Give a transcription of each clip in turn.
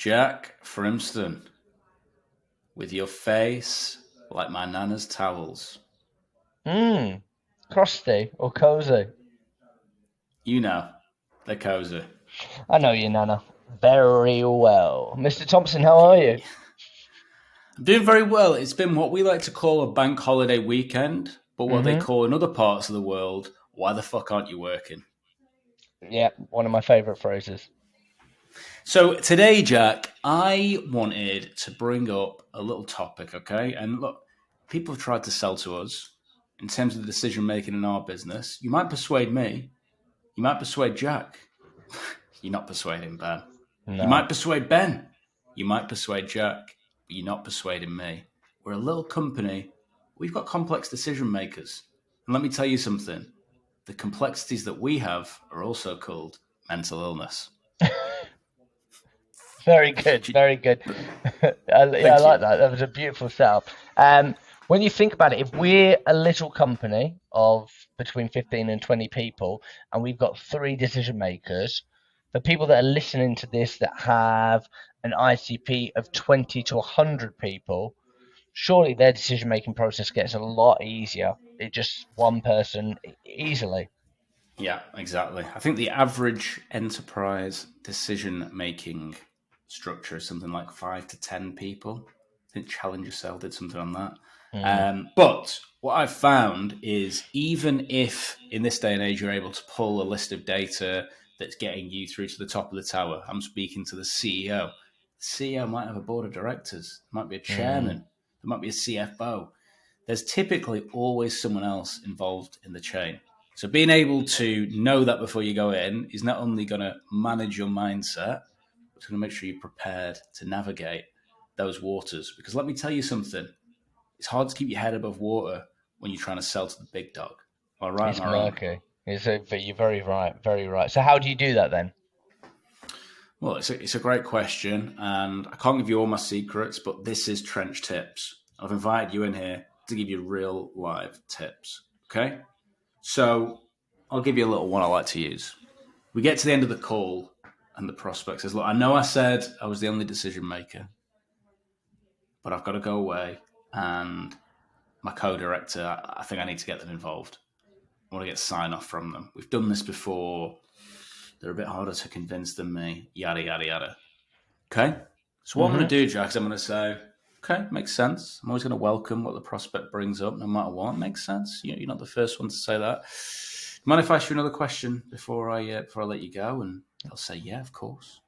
Jack Frimston, with your face like my nana's towels. Crusty or cozy? You know, they're cozy. I know you, Nana. Very well. Mr. Thompson, how are you? I'm doing very well. It's been what we like to call a bank holiday weekend, but what they Mm-hmm. call in other parts of the world, why the fuck aren't you working? Yeah, one of my favourite phrases. So today, Jack, I wanted to bring up a little topic, okay? And look, people have tried to sell to us in terms of the decision making in our business. You might persuade me, you might persuade Jack. You're not persuading Ben. You No. might persuade Ben. You might persuade Jack, but you're not persuading me. We're a little company. We've got complex decision makers. And let me tell you something. The complexities that we have are also called mental illness. Very good, very good. Yeah, I Thank like you. that. That was a beautiful setup. When you think about it, if we're a little company of between 15 and 20 people, and we've got three decision makers, the people that are listening to this that have an ICP of 20 to 100 people, surely their decision making process gets a lot easier. It just one person easily. Yeah, exactly. I think the average enterprise decision making structure is something like 5 to 10 people. I think Challenge Yourself did something on that. Mm, But what I've found is even if in this day and age you're able to pull a list of data that's getting you through to the top of the tower, I'm speaking to the CEO. The CEO might have a board of directors, there might be a mm. chairman, there might be a CFO. There's typically always someone else involved in the chain. So being able to know that before you go in is not only going to manage your mindset, it's going to make sure you're prepared to navigate those waters. Because let me tell you something, it's hard to keep your head above water when you're trying to sell to the big dog. Am I right? Am It's I wrong? murky. You're very right, very right. So how do you do that then? Well, it's a great question, and I can't give you all my secrets, but this is Trench Tips. I've invited you in here to give you real live tips. Okay? So I'll give you a little one I like to use. We get to the end of the call, and the prospect says, "Look, I know I said I was the only decision maker, but I've got to go away, and my co-director, I think I need to get them involved. I want to get sign off from them. We've done this before. They're a bit harder to convince than me. Yada yada yada." Okay. So what I'm going Hmm. to do, Jack, is I'm going to say, "Okay, makes sense. I'm always going to welcome what the prospect brings up, no matter what. Makes sense. You're not the first one to say that. Mind if I ask you another question before I let you go?" And they'll say, "Yeah, of course."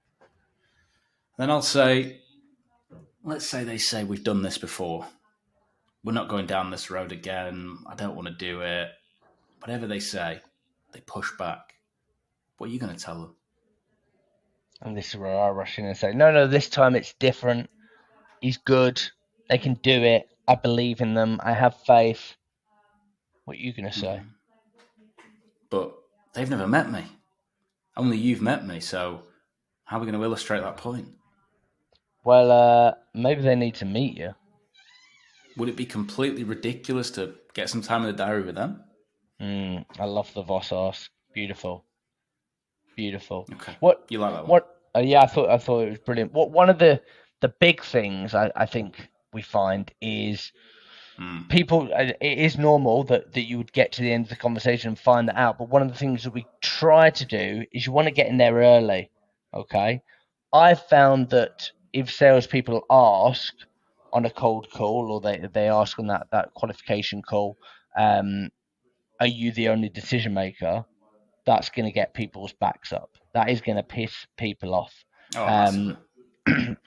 Then I'll say, "Let's say they say we've done this before. We're not going down this road again. I don't want to do it." Whatever they say, they push back. What are you going to tell them? And this is where I rush in and say, no, no, this time it's different. He's good. They can do it. I believe in them. I have faith. What are you going to say? Mm-hmm. But they've never met me. Only you've met me. So how are we going to illustrate that point? Well, maybe they need to meet you. Would it be completely ridiculous to get some time in the diary with them? I love the Voss ask. Beautiful, beautiful. Okay, What? you like that one? What? Yeah, I thought it was brilliant. What? One of the big things I think we find is Mm. people. It is normal that you would get to the end of the conversation and find that out. But one of the things that we try to do is you want to get in there early. Okay, I've found that if salespeople ask on a cold call or they ask on that qualification call, um, are you the only decision maker? That's going to get people's backs up. That is going to piss people off. Oh, massively. Um,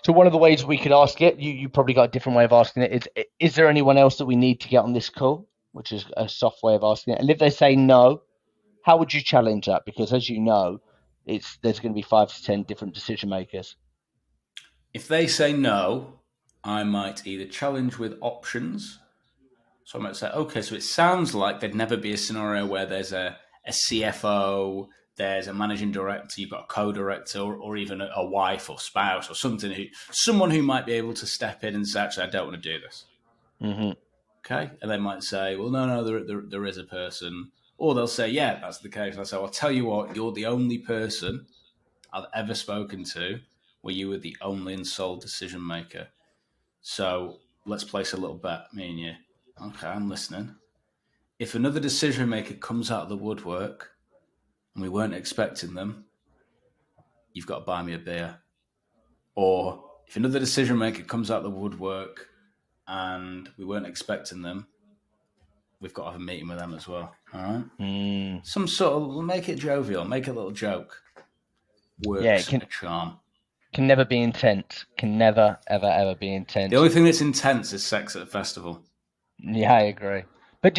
so one of the ways we could ask it, you probably got a different way of asking it. Is there anyone else that we need to get on this call? Which is a soft way of asking it. And if they say no, how would you challenge that? Because as you know, there's going to be 5 to 10 different decision makers. If they say no, I might either challenge with options. So I might say, okay, so it sounds like there'd never be a scenario where there's a CFO, there's a managing director, you've got a co-director, or even a wife or spouse or someone who might be able to step in and say, actually, I don't want to do this. Hmm. Okay. And they might say, well, no, there is a person. Or they'll say, yeah, that's the case. And I say, well, I'll tell you what, you're the only person I've ever spoken to where you were the only and sole decision maker. So let's place a little bet, me and you. Okay, I'm listening. If another decision maker comes out of the woodwork and we weren't expecting them, you've got to buy me a beer. Or if another decision maker comes out of the woodwork and we weren't expecting them, we've got to have a meeting with them as well. All right? Some sort of, make it jovial, make a little joke. Works a charm. Can never be intense. Can never, ever, ever be intense. The only thing that's intense is sex at a festival. Yeah, I agree. But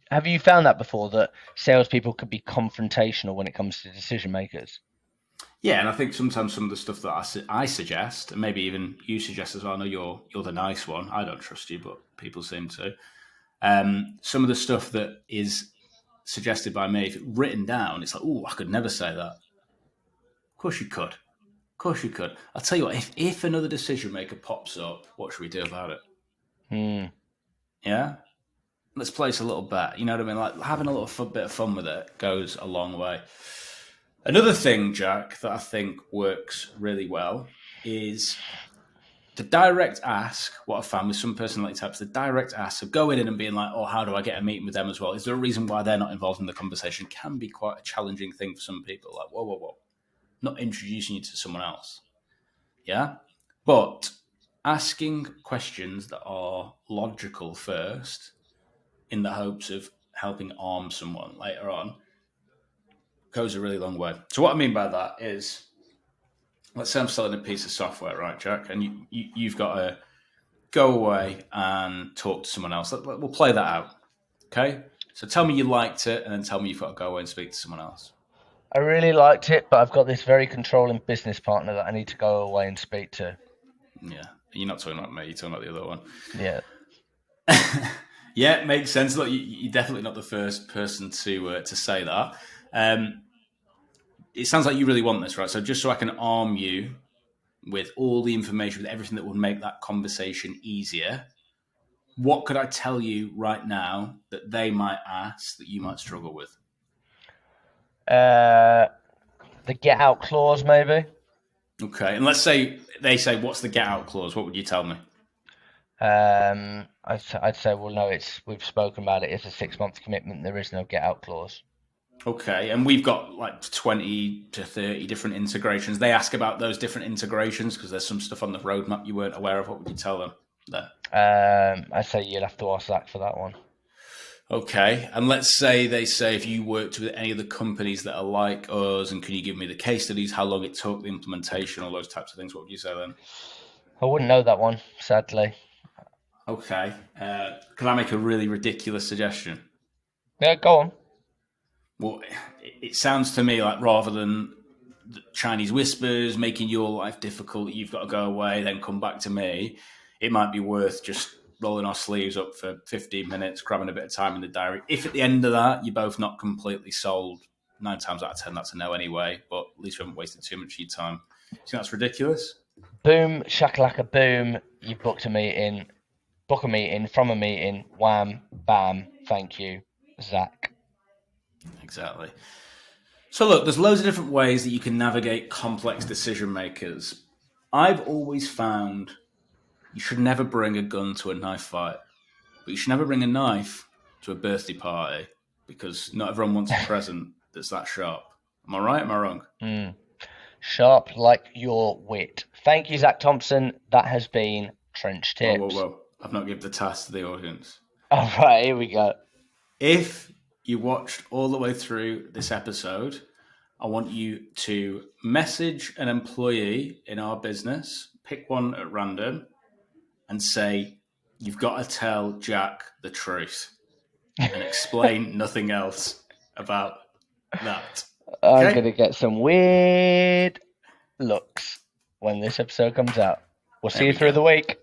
have you found that before, that salespeople could be confrontational when it comes to decision makers? Yeah, and I think sometimes some of the stuff that I suggest, and maybe even you suggest as well, I know you're the nice one. I don't trust you, but people seem to. Some of the stuff that is suggested by me, if it's written down, it's like, oh, I could never say that. Of course you could. I'll tell you what, if another decision maker pops up, what should we do about it? Yeah? Let's place a little bet. You know what I mean? Like having a little bit of fun with it goes a long way. Another thing, Jack, that I think works really well is the direct ask. What I found with some personality types, the direct ask of going in and being like, oh, how do I get a meeting with them as well? Is there a reason why they're not involved in the conversation? Can be quite a challenging thing for some people. Like, whoa. Not introducing you to someone else. Yeah? But asking questions that are logical first in the hopes of helping arm someone later on goes a really long way. So what I mean by that is, let's say I'm selling a piece of software, right, Jack? And you've got to go away and talk to someone else. We'll play that out, okay? So tell me you liked it, and then tell me you've got to go away and speak to someone else. I really liked it, but I've got this very controlling business partner that I need to go away and speak to. Yeah. You're not talking about me, you're talking about the other one. Yeah. Yeah, it makes sense. Look, you're definitely not the first person to say that. It sounds like you really want this, right? So just so I can arm you with all the information, with everything that would make that conversation easier, what could I tell you right now that they might ask that you might struggle with? The get out clause, maybe. Okay, and let's say they say, "What's the get out clause?" What would you tell me? I'd say, well, no, we've spoken about it. It's a 6-month commitment. There is no get out clause. Okay, and we've got like 20 to 30 different integrations. They ask about those different integrations because there's some stuff on the roadmap you weren't aware of. What would you tell them there? I'd say you'll have to ask Zach for that one. Okay, and let's say they say, if you worked with any of the companies that are like us, and can you give me the case studies, how long it took, the implementation, all those types of things, what would you say then? I wouldn't know that one, sadly. Okay, can I make a really ridiculous suggestion? Yeah, go on. Well, it sounds to me like rather than Chinese whispers making your life difficult, you've got to go away, then come back to me, it might be worth just rolling our sleeves up for 15 minutes, grabbing a bit of time in the diary. If at the end of that, you're both not completely sold, 9 times out of 10, that's a no anyway, but at least we haven't wasted too much of your time. Do you think that's ridiculous? Boom, shakalaka boom, you booked a meeting, book a meeting, from a meeting, wham, bam, thank you, Zach. Exactly. So look, there's loads of different ways that you can navigate complex decision makers. I've always found you should never bring a gun to a knife fight, but you should never bring a knife to a birthday party because not everyone wants a present that's that sharp. Am I right? Am I wrong? Sharp like your wit. Thank you, Zach Thompson. That has been Trench Tips. Whoa. I've not given the task to the audience. All right, here we go. If you watched all the way through this episode, I want you to message an employee in our business, pick one at random, and say, you've got to tell Jack the truth and explain nothing else about that. Okay? I'm going to get some weird looks when this episode comes out. We'll see you through the week.